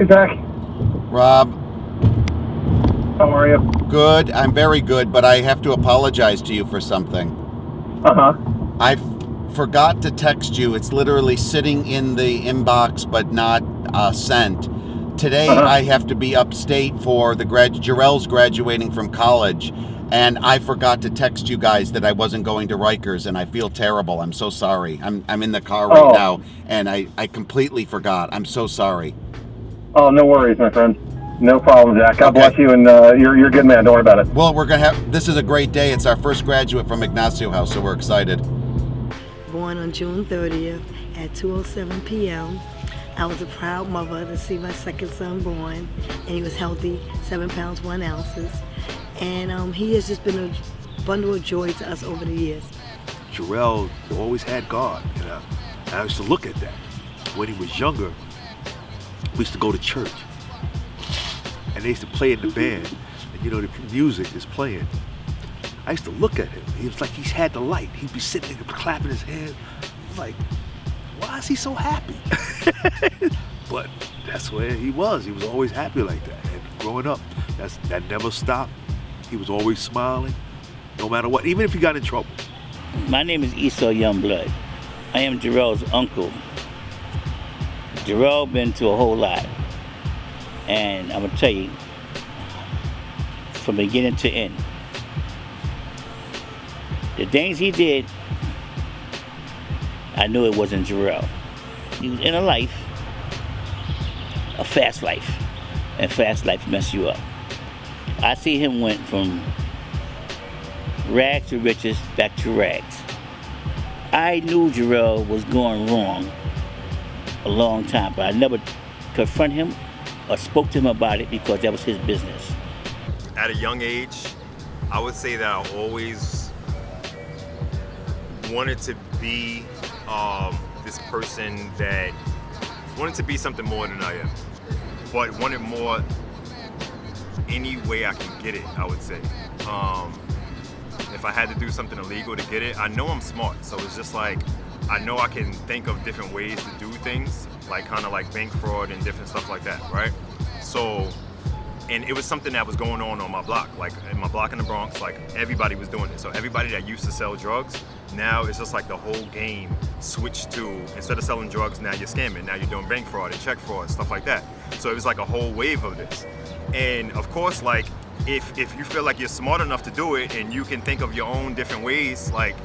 Hey, Zach. Rob, How are you? good. I'm very good, but I have to apologize to you for something. Uh-huh. I forgot to text you. It's literally sitting in the inbox, but not sent. Today, I have to be upstate for the Jerrel's graduating from college, and I forgot to text you guys that I wasn't going to Rikers, and I feel terrible. I'm so sorry. I'm in the car right now, and I completely forgot. I'm so sorry. Oh, no worries, my friend. No problem, Zach. God bless you, and you're a good man. Don't worry about it. Well, we're gonna have. This is a great day. It's our first graduate from Ignacio House, so we're excited. Born on June 30th at 2:07 p.m. I was a proud mother to see my second son born, and he was healthy, 7 pounds 1 ounces, and he has just been a bundle of joy to us over the years. Jerrel always had God, and I used to look at that. When he was younger, we used to go to church, and they used to play in the band, and the music is playing. I used to look at him. He was like he's had the light. He'd be sitting there clapping his hands. I'm like, why is he so happy? But that's where he was. He was always happy like that. And growing up, that never stopped. He was always smiling, no matter what, even if he got in trouble. My name is Esau Youngblood. I am Jerrel's uncle. Jerrel been through a whole lot. And I'm gonna tell you, from beginning to end, the things he did, I knew it wasn't Jerrel. He was in a fast life, and fast life mess you up. I see him went from rags to riches back to rags. I knew Jerrel was going wrong a long time, but I never confronted him or spoke to him about it because that was his business. At a young age, I would say that I always wanted to be this person that wanted to be something more than I am, but wanted more any way I can get it, I would say. If I had to do something illegal to get it, I know I'm smart, so it's just like, I know I can think of different ways to do things, like kind of like bank fraud and different stuff like that, right? So, and it was something that was going on my block, like in my block in the Bronx, like everybody was doing it. So everybody that used to sell drugs, now it's just like the whole game switched to, instead of selling drugs, now you're scamming, now you're doing bank fraud and check fraud, stuff like that. So it was like a whole wave of this. And of course, like, if you feel like you're smart enough to do it and you can think of your own different ways, like,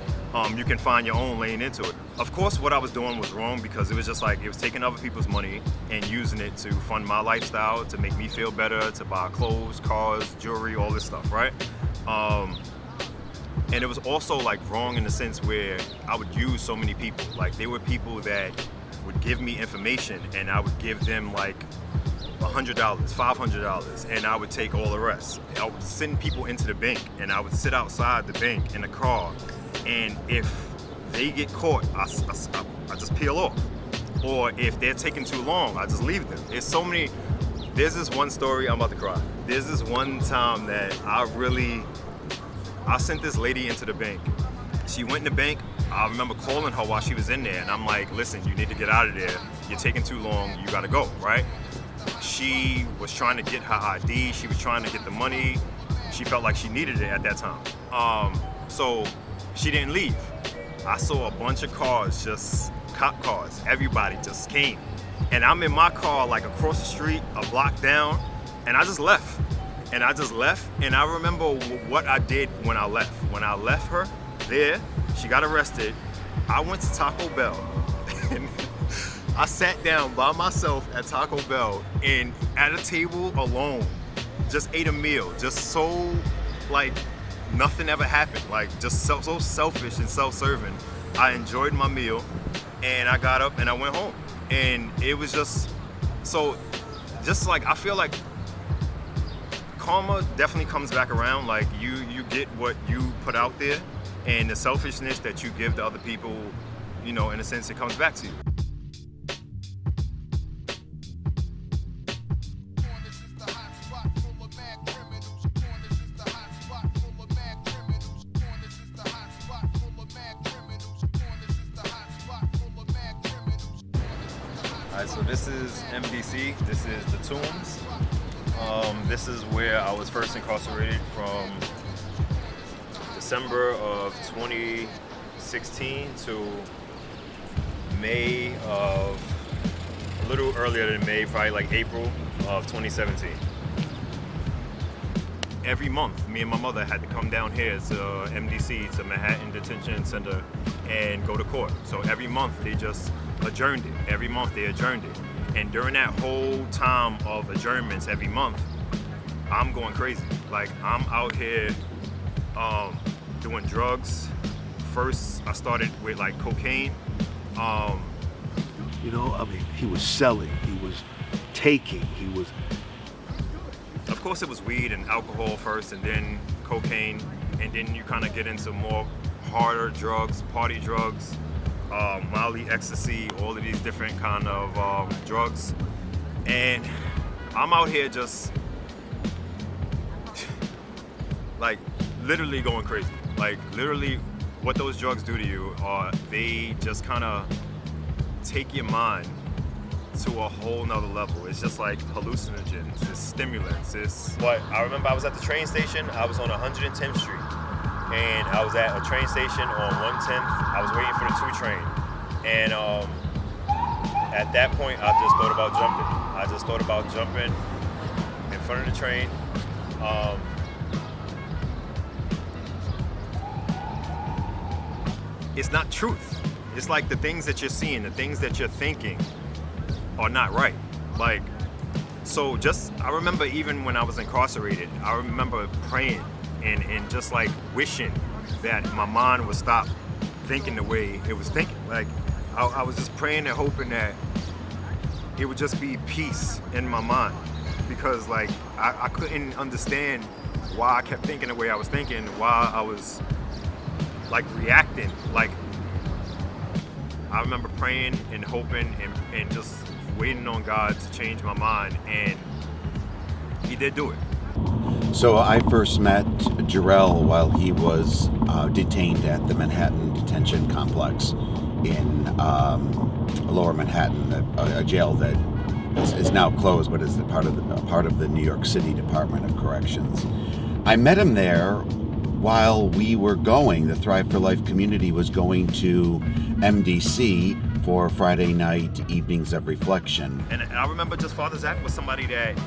you can find your own lane into it. Of course, what I was doing was wrong because it was just like, it was taking other people's money and using it to fund my lifestyle, to make me feel better, to buy clothes, cars, jewelry, all this stuff, right? And it was also like wrong in the sense where I would use so many people. Like, there were people that would give me information and I would give them like $100, $500, and I would take all the rest. I would send people into the bank and I would sit outside the bank in a car, and if they get caught, I just peel off. Or if they're taking too long, I just leave them. There's this one story, I'm about to cry. There's this one time that I sent this lady into the bank. She went in the bank. I remember calling her while she was in there, and I'm like, listen, you need to get out of there. You're taking too long, you gotta go, right? She was trying to get her ID, she was trying to get the money. She felt like she needed it at that time. So she didn't leave. I saw a bunch of cars, just cop cars, everybody just came. And I'm in my car like across the street, a block down, and I just left. And I remember what I did when I left. When I left her there, she got arrested. I went to Taco Bell and I sat down by myself at Taco Bell and at a table alone, just ate a meal, just so like nothing ever happened, like just so selfish and self-serving. I enjoyed my meal and I got up and I went home. And it was just like, I feel like karma definitely comes back around. Like you get what you put out there, and the selfishness that you give to other people, in a sense, it comes back to you. right, so this is MDC. This is the Tombs. This is where I was first incarcerated from December of 2016 to May of, a little earlier than May, probably like April of 2017. Every month, me and my mother had to come down here to MDC, to Manhattan Detention Center, and go to court. So every month they just adjourned it. Every month they adjourned it. And during that whole time of adjournments every month, I'm going crazy. Like, I'm out here doing drugs. First, I started with like cocaine. You know, I mean, he was selling, he was taking, he was... Of course, it was weed and alcohol first, and then cocaine, and then you kind of get into more harder drugs, party drugs, Molly, ecstasy, all of these different kind of drugs. And I'm out here just like literally going crazy. Like literally what those drugs do to you are they just kind of take your mind to a whole nother level. It's just like hallucinogens, it's stimulants. But I remember I was at the train station. I was on 110th Street, and I was at a train station on 110th. I was waiting for the 2 train, and at that point, I just thought about jumping. I just thought about jumping in front of the train. It's not truth. It's like the things that you're seeing, the things that you're thinking are not right. Like, so just, I remember even when I was incarcerated, I remember praying and just like wishing that my mind would stop thinking the way it was thinking. Like, I was just praying and hoping that it would just be peace in my mind, because like I couldn't understand why I kept thinking the way I was thinking, why I was like reacting. Like, I remember praying and hoping and just waiting on God to change my mind, and he did do it. So I first met Jerrel while he was detained at the Manhattan Detention Complex in Lower Manhattan, a jail that is now closed, but is part of the New York City Department of Corrections. I met him there while we were going. The Thrive for Life community was going to MDC for Friday night evenings of reflection. And I remember just Father Zach was somebody that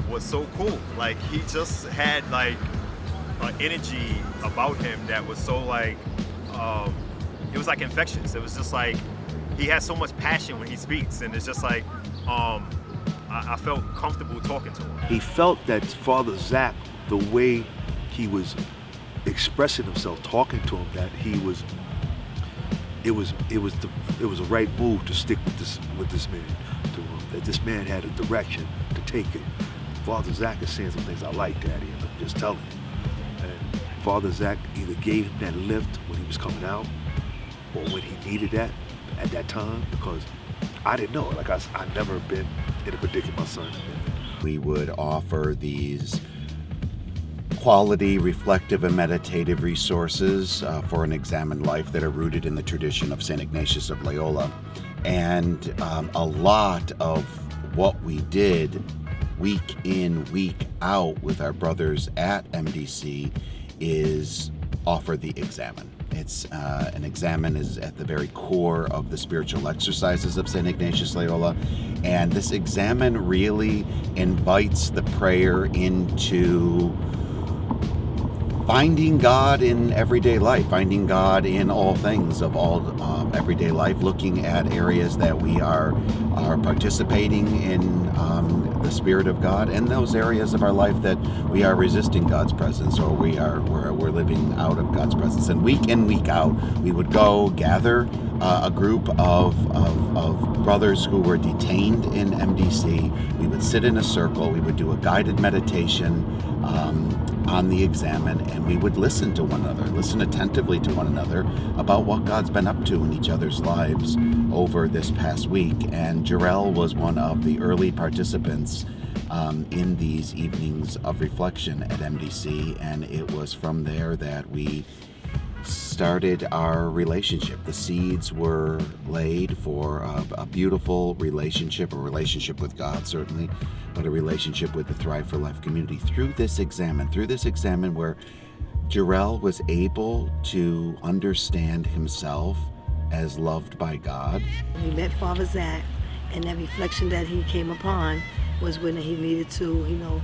was so cool. Like, he just had like an energy about him that was so like, it was like infectious. It was just like, he has so much passion when he speaks, and it's just like, I felt comfortable talking to him. He felt that Father Zach, the way he was expressing himself, talking to him, that it was a right move to stick with this man, that this man had a direction to take it. Father Zach is saying some things I like, Daddy, and I'm just telling you. And Father Zach either gave him that lift when he was coming out, or when he needed that at that time, because I didn't know it. Like, I've never been in a predicament my son. We would offer these quality, reflective, and meditative resources for an examined life that are rooted in the tradition of St. Ignatius of Loyola. And a lot of what we did week in, week out with our brothers at MDC is offer the examine. It's an examine is at the very core of the spiritual exercises of St. Ignatius Loyola, and this examine really invites the prayer into finding God in everyday life, finding God in all things of all everyday life, looking at areas that we are participating in the Spirit of God, and those areas of our life that we are resisting God's presence, or we're living out of God's presence. And week in, week out, we would go gather a group of brothers who were detained in MDC. We would sit in a circle. We would do a guided meditation on the examine, and we would listen to one another, listen attentively to one another about what God's been up to in each other's lives over this past week. And Jerrel was one of the early participants in these evenings of reflection at MDC, and it was from there that we started our relationship. The seeds were laid for a beautiful relationship, a relationship with God certainly, but a relationship with the Thrive for Life community through this examine where Jerrel was able to understand himself as loved by God. He met Father Zach, and that reflection that he came upon was when he needed to,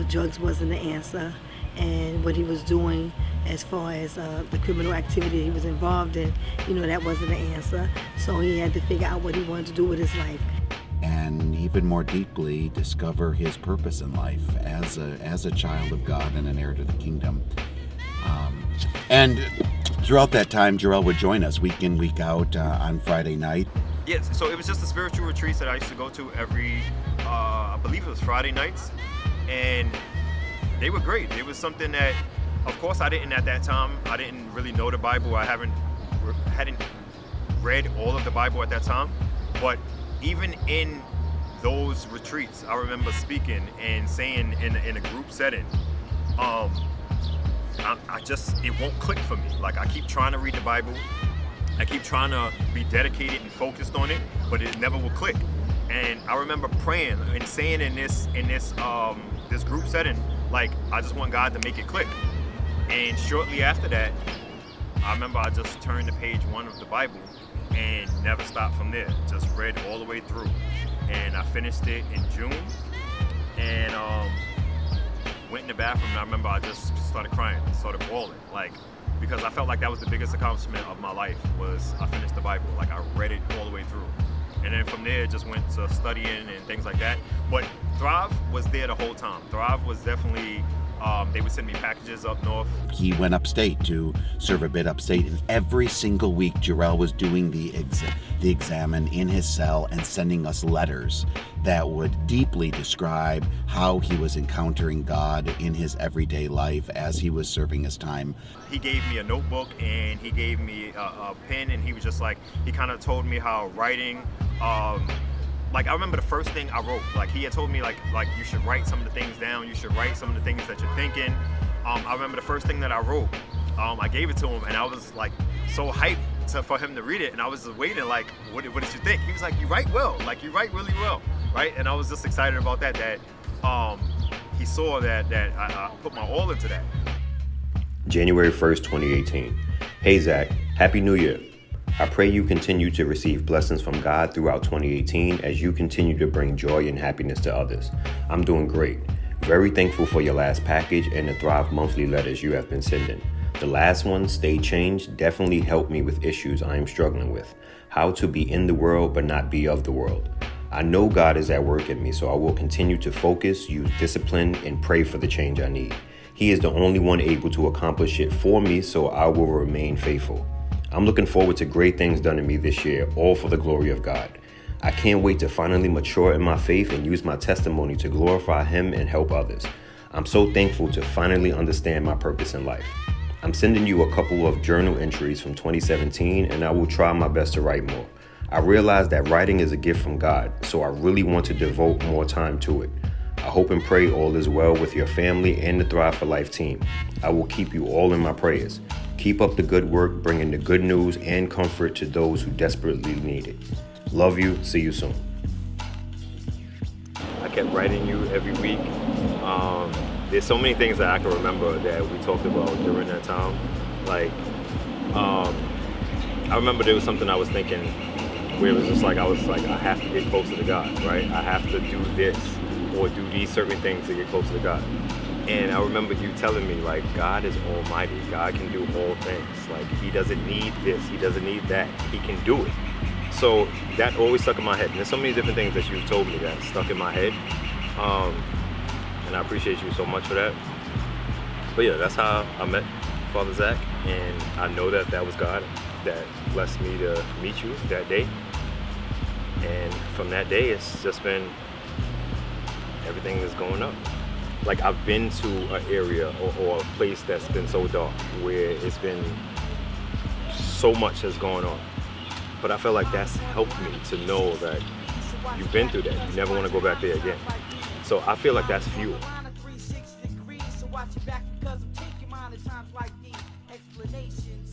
drugs wasn't the answer, and what he was doing as far as the criminal activity he was involved in, that wasn't the answer. So he had to figure out what he wanted to do with his life. And even more deeply discover his purpose in life as a child of God and an heir to the kingdom. And throughout that time, Jerrel would join us week in, week out on Friday night. Yes, so it was just the spiritual retreats that I used to go to every, I believe it was Friday nights, and they were great. It was something that, of course, I didn't really know the Bible. I hadn't read all of the Bible at that time, but even in those retreats, I remember speaking and saying in a group setting, it won't click for me. Like, I keep trying to read the Bible, I keep trying to be dedicated and focused on it, but it never will click. And I remember praying and saying in this group setting, like, I just want God to make it click. And shortly after that, I remember I just turned to page 1 of the Bible and never stopped from there. Just read all the way through. And I finished it in June, and went in the bathroom, and I remember I just started crying, started bawling, like, because I felt like that was the biggest accomplishment of my life, was I finished the Bible. Like, I read it all the way through. And then from there, just went to studying and things like that. But Thrive was there the whole time. Thrive was definitely, they would send me packages up north. He went upstate to serve a bit upstate, and every single week Jerrel was doing the examine in his cell and sending us letters that would deeply describe how he was encountering God in his everyday life as he was serving his time. He gave me a notebook, and he gave me a pen, and he was just like, he kind of told me how writing, like, I remember the first thing I wrote, like, he had told me, like you should write some of the things down, you should write some of the things that you're thinking. I remember the first thing that I wrote, I gave it to him, and I was like so hyped for him to read it, and I was just waiting, like, what did you think? He was like, you write well, like, you write really well, right? And I was just excited about that he saw that I put my all into that. January 1st, 2018. Hey Zach, Happy New Year. I pray you continue to receive blessings from God throughout 2018 as you continue to bring joy and happiness to others. I'm doing great. Very thankful for your last package and the Thrive monthly letters you have been sending. The last one, Stay Changed, definitely helped me with issues I am struggling with. How to be in the world but not be of the world. I know God is at work in me, so I will continue to focus, use discipline, and pray for the change I need. He is the only one able to accomplish it for me, so I will remain faithful. I'm looking forward to great things done in me this year, all for the glory of God. I can't wait to finally mature in my faith and use my testimony to glorify Him and help others. I'm so thankful to finally understand my purpose in life. I'm sending you a couple of journal entries from 2017, and I will try my best to write more. I realize that writing is a gift from God, so I really want to devote more time to it. I hope and pray all is well with your family and the Thrive for Life team. I will keep you all in my prayers. Keep up the good work, bringing the good news and comfort to those who desperately need it. Love you. See you soon. I kept writing you every week. There's so many things that I can remember that we talked about during that time. Like, I remember there was something I was thinking where it was just like, I have to get closer to God, right? I have to do this or do these certain things to get closer to God. And I remember you telling me, like, God is almighty. God can do all things. Like, He doesn't need this. He doesn't need that. He can do it. So that always stuck in my head. And there's so many different things that you've told me that stuck in my head. And I appreciate you so much for that. But yeah, that's how I met Father Zach. And I know that that was God that blessed me to meet you that day. And from that day, it's just been, everything is going up. Like, I've been to an area or a place that's been so dark where it's been so much has gone on. But I feel like that's helped me to know that you've been through that. You never want to go back there again. So I feel like that's fuel. So watch your back because I'm taking mine at times like these explanations.